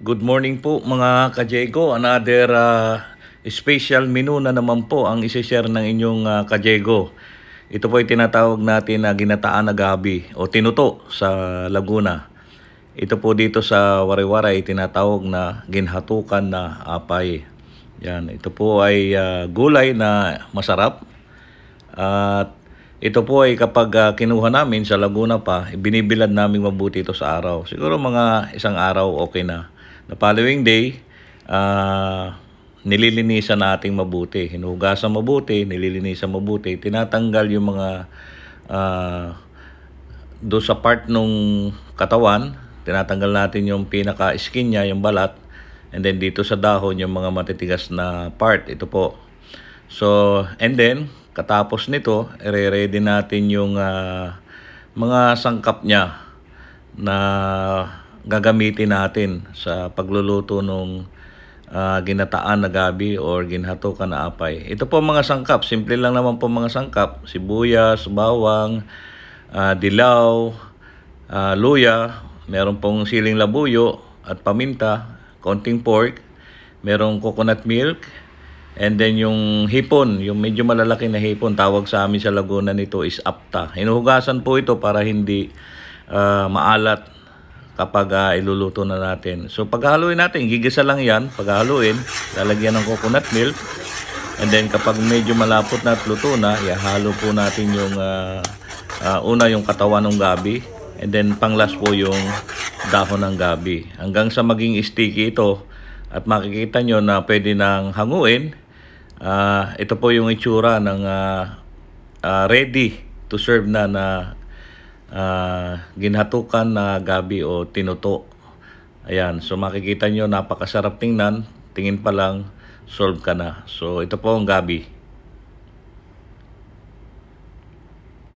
Good morning po mga ka-Jego. Another special menu na naman po ang isi-share ng inyong ka-Jego. Ito po ay tinatawag natin na ginataan na gabi o tinuto sa Laguna. Ito po dito sa Waray-Waray tinatawag na ginhatukan na apay. Yan, ito po ay gulay na masarap. At ito po ay kapag kinuha namin sa Laguna pa, binibilad namin mabuti ito sa araw. Siguro mga isang araw okay na. The following day, nililinisan nating mabuti. Hinugasan mabuti, nililinisan mabuti. Tinatanggal yung mga doon sa part nung katawan. Tinatanggal natin yung pinaka-skin niya, yung balat. And then dito sa dahon, yung mga matitigas na part. Ito po. So, and then, katapos nito, i-ready natin yung mga sangkap niya na gagamitin natin sa pagluluto ng ginataan na gabi or ginhatukan na apay. Ito po mga sangkap. Simple lang naman po mga sangkap. Sibuyas, bawang, dilaw, luya. Meron pong siling labuyo at paminta. Konting pork. Merong coconut milk. And then yung hipon, yung medyo malalaki na hipon, tawag sa amin sa Laguna nito is apta. Hinuhugasan po ito para hindi maalat kapag iluluto na natin. So paghaluin natin, gigisa lang yan. Paghaluin, lalagyan ng coconut milk. And then kapag medyo malapot na at luto na, ihalo po natin yung una yung katawan ng gabi. And then panglas po yung dahon ng gabi. Hanggang sa maging sticky ito at makikita nyo na pwede nang hanguin. Ito po yung itsura ng ready to serve na ginhatukan na gabi o tinuto. Ayan, so makikita nyo napakasarap tingnan. Tingin pa lang, solve ka na. So ito po ang gabi.